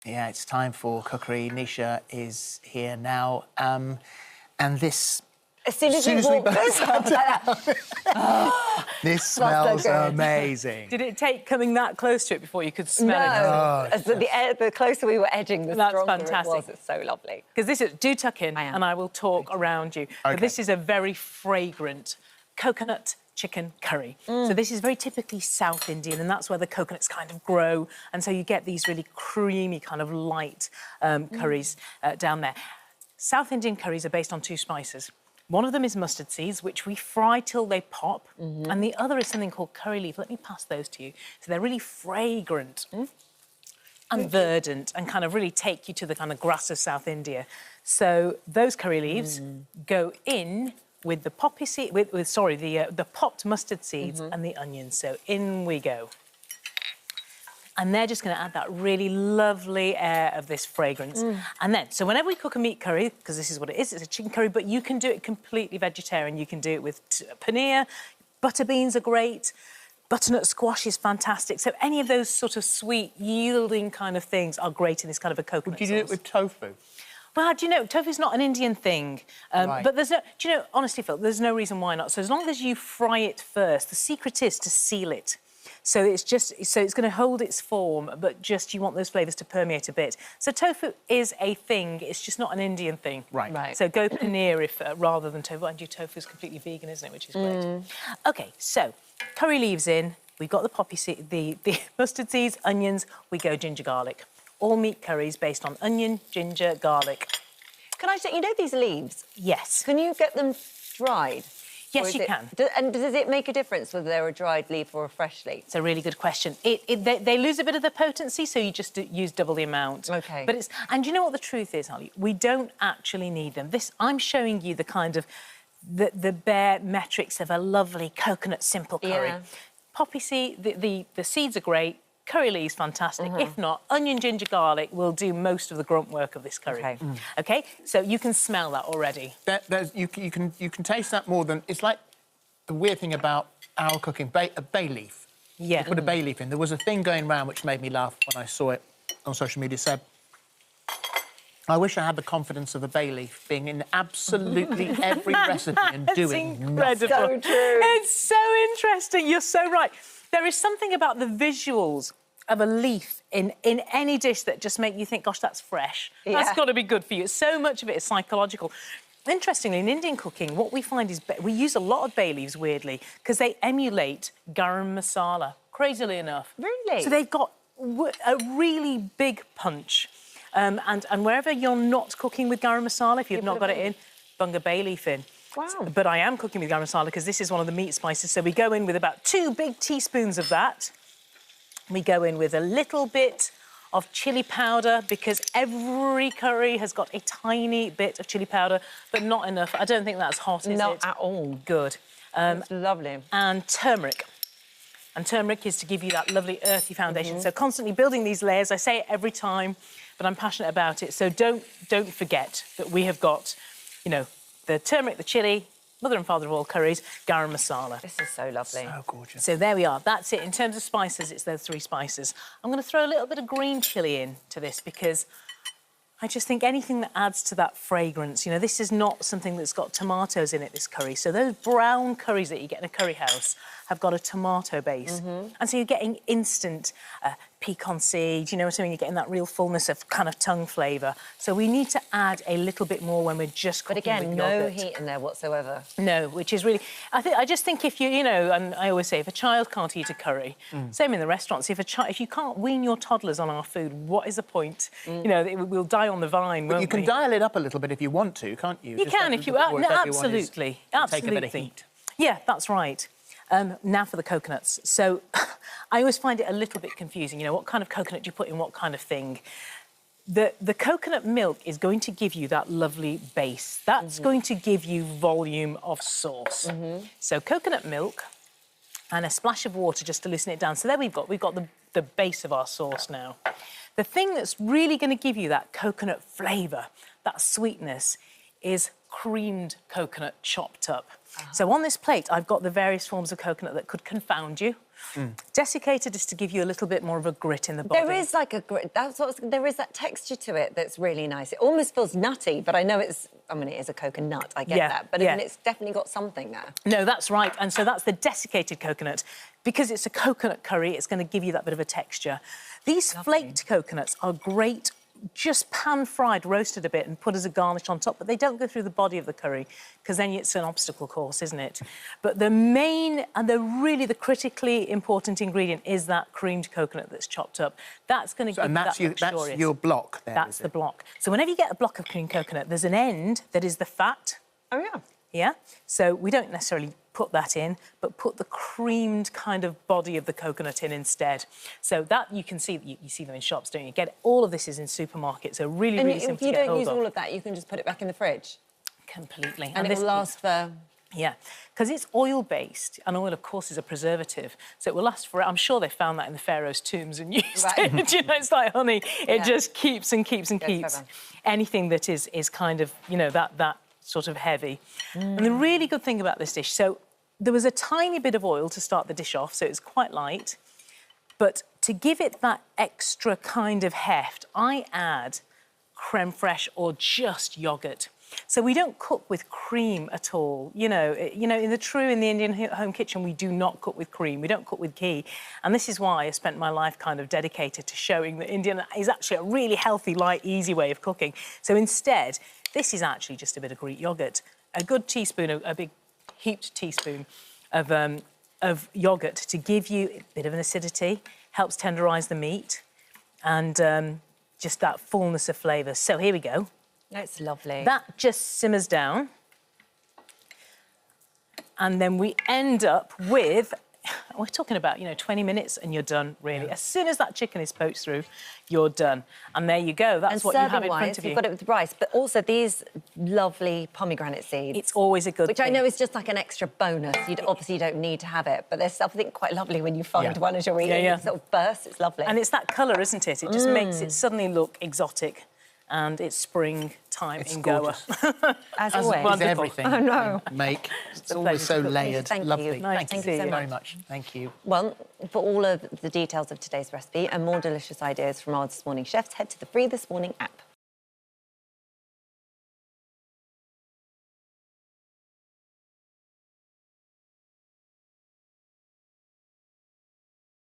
Yeah, it's time for cookery. Nisha is here now. And this... As soon as we walk this This smells amazing. Did it take coming that close to it before you could smell it? No. The closer we were edging, the stronger fantastic. it was. It's so lovely. Because this is... Do tuck in, and I will talk around you. Okay. But this is a very fragrant coconut chicken curry. So this is very typically South Indian, and that's where the coconuts kind of grow, and so you get these really creamy, kind of light curries down there. South Indian curries are based on 2 spices. One of them is mustard seeds, which we fry till they pop, and the other is something called curry leaf. Let me pass those to you. So they're really fragrant and verdant and kind of really take you to the kind of grass of South India. So those curry leaves go in with the poppy seed, the popped mustard seeds and the onions. So in we go. And they're just going to add that really lovely air of this fragrance. And then, so whenever we cook a meat curry, because this is what it is, it's a chicken curry, but you can do it completely vegetarian. You can do it with paneer, butter beans are great, butternut squash is fantastic. So any of those sort of sweet, yielding kind of things are great in this kind of a coconut sauce. Would you do it with tofu? Well, do you know, tofu's not an Indian thing. Right. But there's no... Do you know, honestly, Phil, there's no reason why not. So as long as you fry it first, the secret is to seal it. So it's going to hold its form, but just you want those flavours to permeate a bit. So tofu is a thing, it's just not an Indian thing. Right. So go paneer rather than tofu. And your tofu is completely vegan, isn't it, which is great. OK, so curry leaves in, we've got the poppy seed, the mustard seeds, onions, we go ginger garlic. All meat curries based on onion, ginger, garlic. Can I say, you know these leaves? Yes. Can you get them dried? Yes, you can. And does it make a difference whether they're a dried leaf or a fresh leaf? It's a really good question. They lose a bit of the potency, so you just use double the amount. OK. But and you know what the truth is, Holly? We don't actually need them. I'm showing you the kind of the bare metrics of a lovely coconut simple curry. Yeah. Poppy seed, the seeds are great. Curry leaves, fantastic. If not, onion, ginger, garlic will do most of the grunt work of this curry. OK. OK? So you can smell that already. You can taste that more than... It's like the weird thing about our cooking, a bay leaf. Yeah. You put a bay leaf in. There was a thing going around which made me laugh when I saw it on social media. Said, I wish I had the confidence of a bay leaf being in absolutely every recipe and doing nothing. So true. It's so interesting. You're so right. There is something about the visuals of a leaf in any dish that just make you think, gosh, that's fresh. Yeah. That's got to be good for you. So much of it is psychological. Interestingly, in Indian cooking, what we find is we use a lot of bay leaves, weirdly, because they emulate garam masala, crazily enough. Really? So they've got a really big punch. And wherever you're not cooking with garam masala, if you've not got it in, bung a bay leaf in. Wow. But I am cooking with garam masala because this is one of the meat spices. So we go in with about 2 big teaspoons of that. We go in with a little bit of chilli powder because every curry has got a tiny bit of chilli powder, but not enough. I don't think that's hot, is it? Not at all. Good. It's lovely. And turmeric. And turmeric is to give you that lovely earthy foundation. So constantly building these layers. I say it every time, but I'm passionate about it. So don't forget that we have got, you know, the turmeric, the chilli, mother and father of all curries, garam masala. This is so lovely. So gorgeous. So there we are. That's it. In terms of spices, it's those 3 spices. I'm going to throw a little bit of green chilli in to this because I just think anything that adds to that fragrance, you know, this is not something that's got tomatoes in it, this curry. So those brown curries that you get in a curry house have got a tomato base. And so you're getting instant pecan seed, you know what I mean? You're getting that real fullness of kind of tongue flavour. So we need to add a little bit more when we're just cooking But again, with no yogurt. heat in there whatsoever. No, which is really... I just think if you know, and I always say, if a child can't eat a curry, same in the restaurants, if you can't wean your toddlers on our food, what is the point? You know, we'll die on the vine, won't we? You can dial it up a little bit if you want to, can't you? You Just can like if you... before, No, if everyone is absolutely. to Absolutely. Take a bit of heat. Yeah, that's right. Now for the coconuts. So I always find it a little bit confusing, you know, what kind of coconut do you put in what kind of thing? The coconut milk is going to give you that lovely base. That's going to give you volume of sauce. So coconut milk and a splash of water just to loosen it down. So there we've got the base of our sauce now. The thing that's really going to give you that coconut flavour, that sweetness, is creamed coconut chopped up. So on this plate, I've got the various forms of coconut that could confound you. Desiccated is to give you a little bit more of a grit in the body. There is like a grit. There is that texture to it that's really nice. It almost feels nutty, but I know it's. I mean, it is a coconut. I get that, but I mean, it's definitely got something there. No, that's right. And so that's the desiccated coconut. Because it's a coconut curry, it's going to give you that bit of a texture. These flaked coconuts are great, just pan-fried, roasted a bit and put as a garnish on top, but they don't go through the body of the curry, because then it's an obstacle course, isn't it? But the main and the critically important ingredient is that creamed coconut that's chopped up. That's going to give you that luxurious. That's your block there, That's the block. So whenever you get a block of creamed coconut, there's an end that is the fat. Oh, yeah. Yeah? So we don't necessarily put that in, but put the creamed kind of body of the coconut in instead. So that you can see, you see them in shops, don't you? All of this is in supermarkets, so really, really simple to get hold of. And if you don't use all of that, you can just put it back in the fridge? Completely. And it will last for... Yeah, because it's oil-based, and oil, of course, is a preservative, so it will last for... I'm sure they found that in the Pharaoh's tombs and used it. You know, it's like honey. It just keeps and keeps and keeps. Anything that is kind of, you know, that sort of heavy. And the really good thing about this dish, so there was a tiny bit of oil to start the dish off, so it's quite light, but to give it that extra kind of heft, I add creme fraiche or just yoghurt. So we don't cook with cream at all. You know, in the Indian home kitchen, we do not cook with cream. We don't cook with ghee. And this is why I spent my life kind of dedicated to showing that Indian is actually a really healthy, light, easy way of cooking. So instead, this is actually just a bit of Greek yoghurt. A good teaspoon, a big heaped teaspoon of yoghurt to give you a bit of an acidity, helps tenderise the meat, and just that fullness of flavour. So here we go. That's lovely. That just simmers down. And then we end up with, we're talking about, 20 minutes and you're done, really. Yeah. As soon as that chicken is poached through, you're done. And there you go. That's what you have in front of you. You've got it with rice, but also these lovely pomegranate seeds. It's always a good thing. Which I know is just like an extra bonus. Obviously, you don't need to have it, but there's something quite lovely when you find one as you're eating. It sort of bursts. It's lovely. And it's that colour, isn't it? It just makes it suddenly look exotic. And it's springtime in Goa. As always. It's everything. Oh, no. Make. It's always so layered. Thank Lovely. you. Nice Thank you so very much. Thank you. Well, for all of the details of today's recipe and more delicious ideas from our This Morning chefs, head to the Free This Morning app.